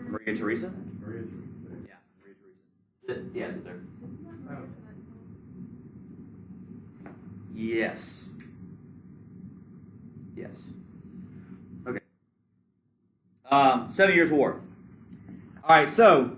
Maria Theresa? Maria Theresa. Yeah, Maria Theresa. Yeah, it's there. Oh. Yes. Yes. Okay. 7 Years' War. All right, so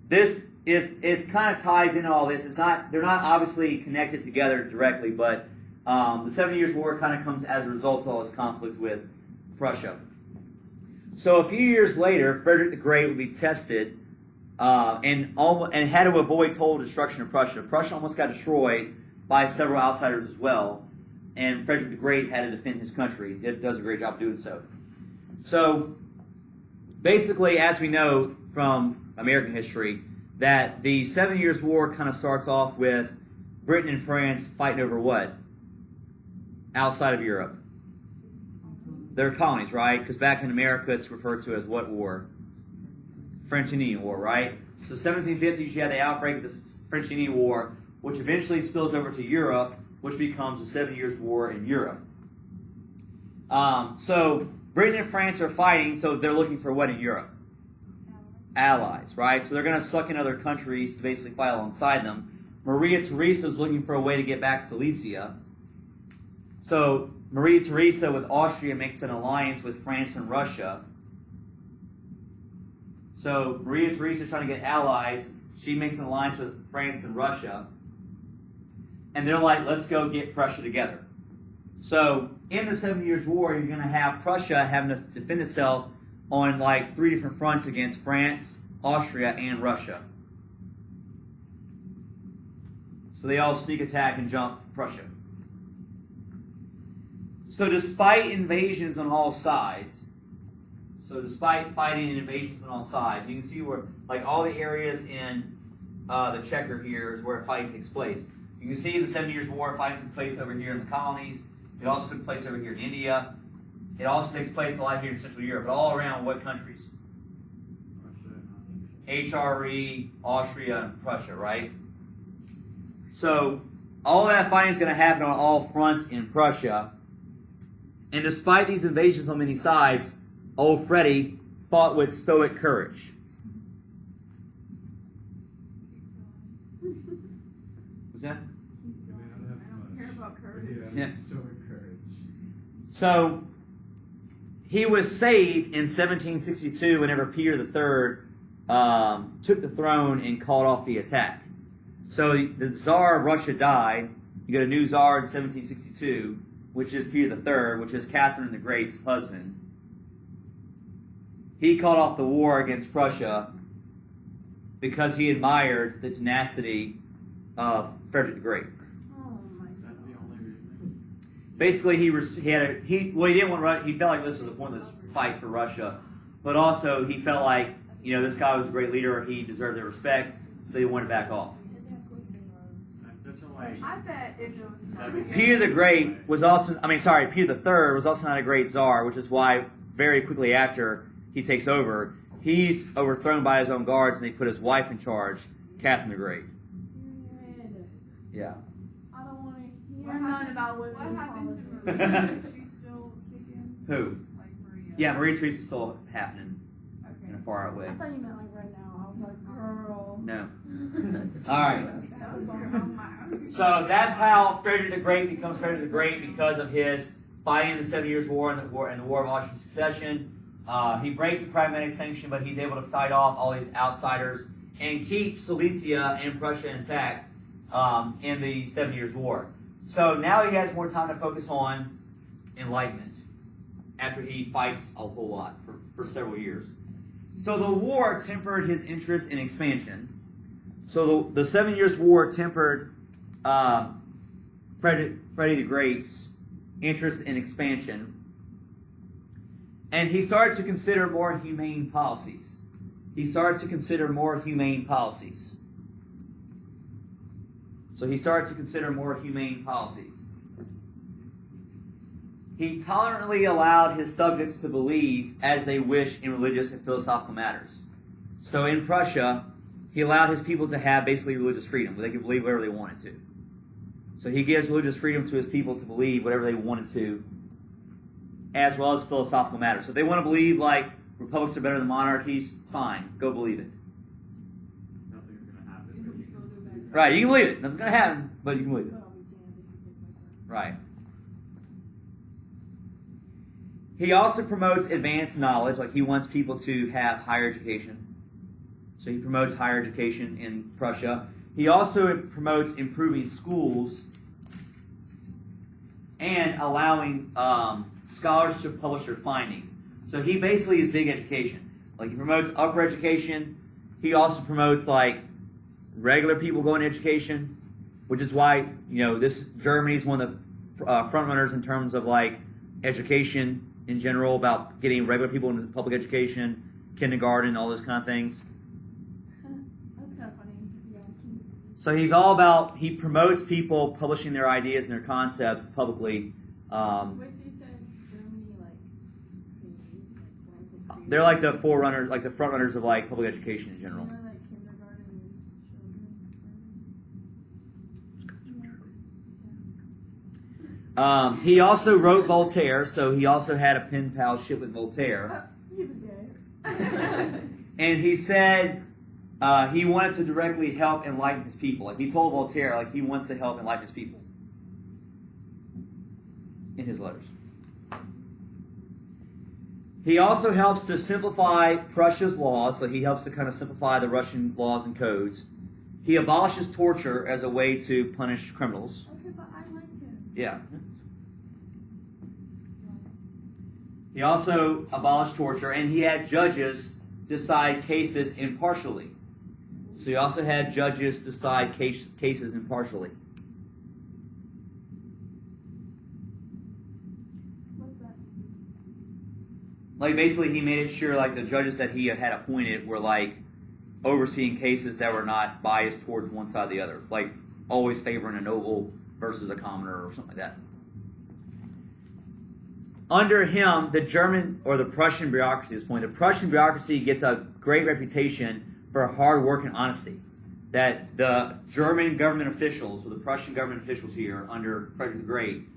this is kind of ties into all this. They're not obviously connected together directly, but the 7 Years' War kind of comes as a result of all this conflict with Prussia. So a few years later, Frederick the Great would be tested and had to avoid total destruction of Prussia. Prussia almost got destroyed by several outsiders as well, and Frederick the Great had to defend his country. He does a great job of doing so. So basically, as we know from American history, that the 7 Years' War kind of starts off with Britain and France fighting over what? Outside of Europe. Their colonies, right? Because back in America, it's referred to as what war? French Indian War, right? So 1750s, you had the outbreak of the French Indian War, which eventually spills over to Europe, which becomes the 7 Years' War in Europe. So Britain and France are fighting, so they're looking for what in Europe? Allies, right? So they're going to suck in other countries to basically fight alongside them. Maria Theresa is looking for a way to get back Silesia. So Maria Theresa with Austria makes an alliance with France and Russia. So Maria Theresa is trying to get allies. She makes an alliance with France and Russia. And they're like, let's go get Prussia together. So in the 7 Years' War, you're going to have Prussia having to defend itself on like 3 different fronts against France, Austria, and Russia. So they all sneak attack and jump Prussia. So despite invasions on all sides, despite fighting and invasions on all sides, you can see where like all the areas in the checker here is where fighting takes place. You can see the 7 Years' War fighting took place over here in the colonies. It also took place over here in India. It also takes place a lot here in Central Europe, but all around what countries? HRE, Austria, and Prussia, right? So all of that fighting is going to happen on all fronts in Prussia. And despite these invasions on many sides, old Freddie fought with stoic courage. What's that? I don't care about courage. Yeah, Yeah. stoic courage. So he was saved in 1762 whenever Peter III took the throne and called off the attack. So the Tsar of Russia died. You got a new Tsar in 1762, which is Peter III, which is Catherine the Great's husband. He called off the war against Prussia because he admired the tenacity of Frederick the Great. That's the only reason. Basically, he didn't want. He felt like this was a pointless fight for Russia, but also he felt like this guy was a great leader. He deserved their respect, so they wanted to back off. That's such a like. I bet if it was Peter the Great was also. Peter III was also not a great czar, which is why very quickly after he takes over, he's overthrown by his own guards, and they put his wife in charge, Catherine the Great. Yeah. I don't want to hear nothing about women. What happened to politics. Maria? She's still kicking? Who? Like Maria? Yeah, Maria Theresa's still happening in Okay. a far out way. I thought you meant like right now. I was like, girl. No. All right. That was on my So that's how Frederick the Great becomes Frederick the Great because of his fighting in the 7 Years' War and the War of Austrian Succession. He breaks the pragmatic sanction, but he's able to fight off all these outsiders and keep Silesia and Prussia intact in the 7 Years' War. So now he has more time to focus on Enlightenment after he fights a whole lot for several years. So the war tempered his interest in expansion. So the 7 Years' War tempered Freddie the Great's interest in expansion. And he started to consider more humane policies. He tolerantly allowed his subjects to believe as they wish in religious and philosophical matters. So in Prussia, he allowed his people to have basically religious freedom, where they could believe whatever they wanted to. So he gives religious freedom to his people to believe whatever they wanted to, as well as philosophical matters. So if they want to believe like republics are better than monarchies. Fine, go believe it. Nothing's gonna happen. Right, you can believe it. Nothing's going to happen, but you can believe it. Right. He also promotes advanced knowledge, like he wants people to have higher education. So he promotes higher education in Prussia. He also promotes improving schools and allowing scholars to publish their findings. So he basically is big education. Like he promotes upper education. He also promotes like regular people going to education, which is why this Germany is one of the front runners in terms of like education in general, about getting regular people into public education, kindergarten, all those kind of things. That's kind of funny. Yeah. So he's all about, he promotes people publishing their ideas and their concepts publicly. Wait, so you said Germany, They're like the forerunners, like the front runners of like public education in general. like kindergarten He also wrote Voltaire, so he also had a pen palship with Voltaire. He was gay. And he said he wanted to directly help enlighten his people. Like he told Voltaire, like he wants to help enlighten his people in his letters. He also helps to simplify Prussia's laws, so he helps to kind of simplify the Russian laws and codes. He abolishes torture as a way to punish criminals. Okay, but I like him. Yeah. He also abolished torture, and he had judges decide cases impartially. So he also had judges decide cases impartially. What's that? Like basically, he made it sure like the judges that he had appointed were like overseeing cases that were not biased towards one side or the other, like always favoring a noble versus a commoner or something like that. Under him, the German or the Prussian bureaucracy at this point, the Prussian bureaucracy gets a great reputation for hard work and honesty. That the German government officials, or the Prussian government officials here under Frederick the Great,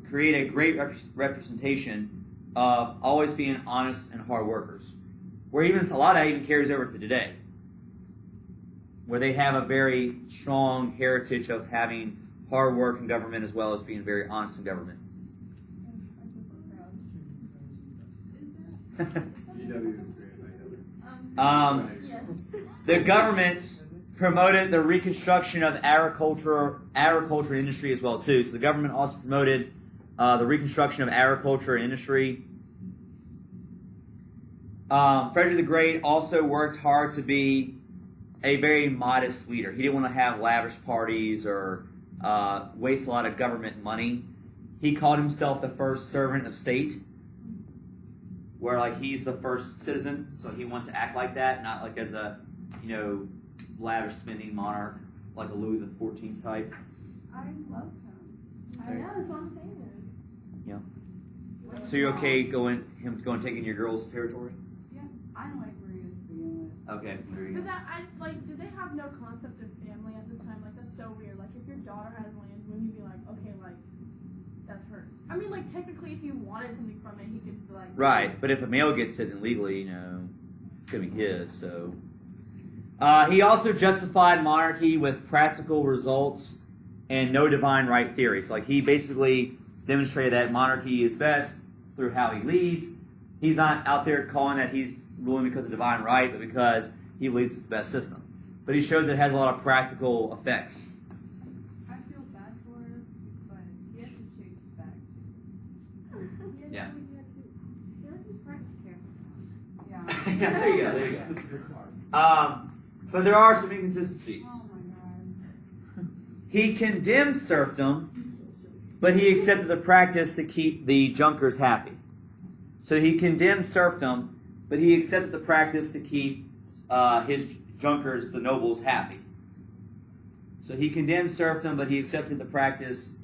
create a great representation of always being honest and hard workers. Where even a lot of that even carries over to today, where they have a very strong heritage of having hard work in government as well as being very honest in government. GW is great. Yes. The government promoted the reconstruction of agriculture industry as well too. So the government also promoted the reconstruction of agriculture and industry. Frederick the Great also worked hard to be a very modest leader. He didn't want to have lavish parties or waste a lot of government money. He called himself the first servant of state, where like he's the first citizen, so he wants to act like that, not like as a lavish spending monarch like a Louis XIV type. I love him. I know, that's what I'm saying. Yeah. So you're okay going taking your girls' territory? Yeah, I like Maria to begin with. Okay. There you But go. did they have no concept of family at this time? Like, that's so weird. Like, if your daughter has land, wouldn't you be like, okay, like, that's hers? I mean, like, technically, if you wanted something from it, he could be like... Right, but if a male gets it, then legally, it's going to be his, so... he also justified monarchy with practical results and no divine right theories. Like, he basically demonstrated that monarchy is best through how he leads. He's not out there calling that he's ruling because of divine right, but because he leads the best system. But he shows it has a lot of practical effects. I feel bad for her, but he has to chase it back too. Yeah. He like his practice careful. Yeah. Yeah, there you go. But there are some inconsistencies. Oh my god. He condemned serfdom, but he accepted the practice to keep the Junkers happy. So he condemned serfdom, but he accepted the practice to keep his Junkers, the nobles, happy. So he condemned serfdom, but he accepted the practice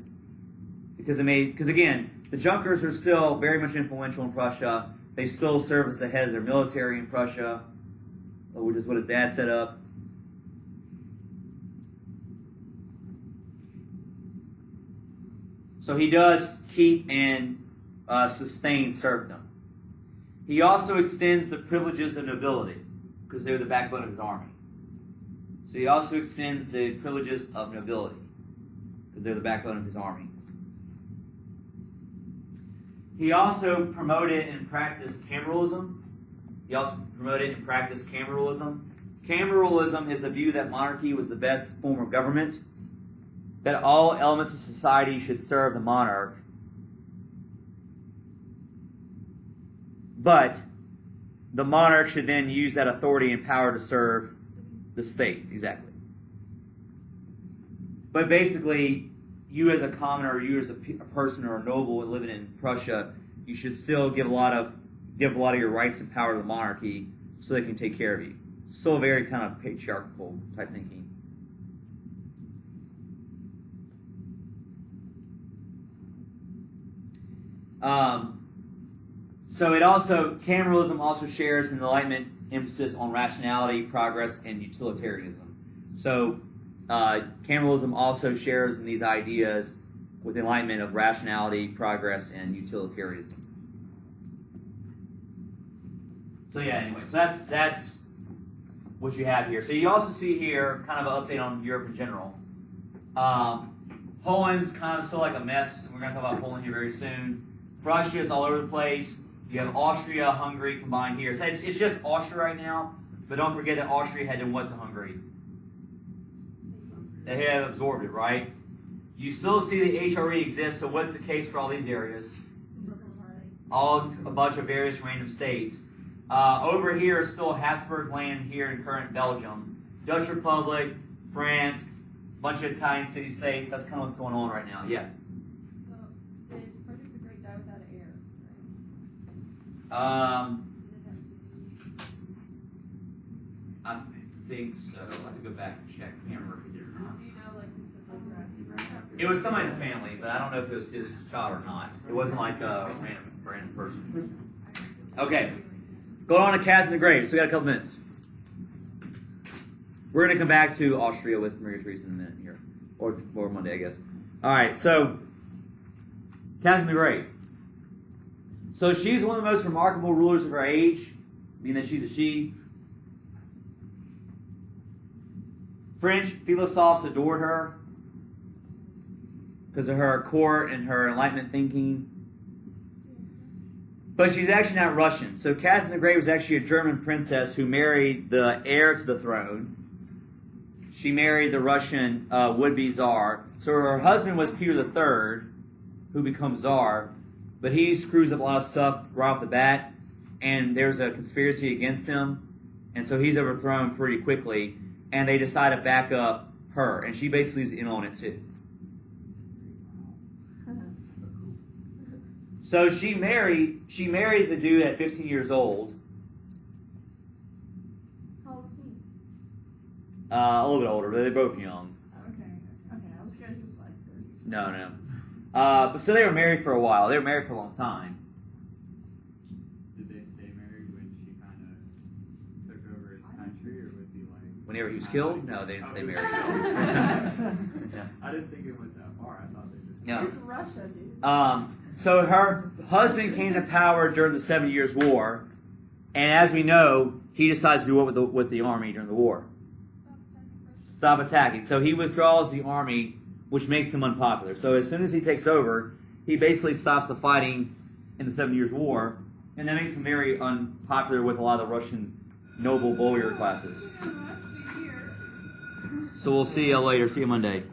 because again, the Junkers are still very much influential in Prussia. They still serve as the head of their military in Prussia, which is what his dad set up. So he does keep and sustain serfdom. He also extends the privileges of nobility, because they're the backbone of his army. So he also extends the privileges of nobility, because they're the backbone of his army. He also promoted and practiced cameralism. Cameralism is the view that monarchy was the best form of government, that all elements of society should serve the monarch, but the monarch should then use that authority and power to serve the state. Exactly. But basically, you as a commoner, or you as a person or a noble living in Prussia, you should still give a lot of your rights and power to the monarchy so they can take care of you. Still a very kind of patriarchal type thinking. So cameralism also shares an Enlightenment emphasis on rationality, progress, and utilitarianism. So cameralism also shares in these ideas with Enlightenment of rationality, progress, and utilitarianism. So yeah, anyway, so that's what you have here. So you also see here kind of an update on Europe in general. Poland's kind of still like a mess. We're going to talk about Poland here very soon. Prussia is all over the place. You have Austria, Hungary combined here. So it's just Austria right now, but don't forget that Austria had done what to Hungary? They had absorbed it, right? You still see the HRE exist, so what's the case for all these areas? A bunch of various random states. Over here is still Habsburg land here in current Belgium. Dutch Republic, France, bunch of Italian city-states. That's kind of what's going on right now. Yeah. So, did Frederick the Great die without an heir? Right? I think so. I'll have to go back and check. I can't remember if he did or not. Do you know, like, who took over? It was somebody in the family, but I don't know if it was his child or not. It wasn't like a random person. Okay. Go on to Catherine the Great. So we got a couple minutes. We're going to come back to Austria with Maria Theresa in a minute here. Or Monday, I guess. All right, so Catherine the Great. So she's one of the most remarkable rulers of her age, being that she's a she. French philosophers adored her because of her court and her Enlightenment thinking. But she's actually not Russian. So Catherine the Great was actually a German princess who married the heir to the throne. She married the Russian would-be czar. So her husband was Peter III, who becomes czar. But he screws up a lot of stuff right off the bat. And there's a conspiracy against him. And so he's overthrown pretty quickly. And they decide to back up her. And she basically is in on it too. So she married the dude at 15 years old. How old was he? A little bit older, but they're both young. Okay. I was scared he was like 30. No. But so they were married for a while. They were married for a long time. Did they stay married when she kind of took over his country, or was he like... Whenever he was killed? No, they didn't stay married. I didn't think it went that far. I thought they just... No. It's Russia, dude. So her husband came to power during the 7 Years' War, and as we know, he decides to do what with the army during the war? Stop attacking. So he withdraws the army, which makes him unpopular. So as soon as he takes over, he basically stops the fighting in the 7 Years' War, and that makes him very unpopular with a lot of the Russian noble warrior classes. So we'll see you later. See you Monday.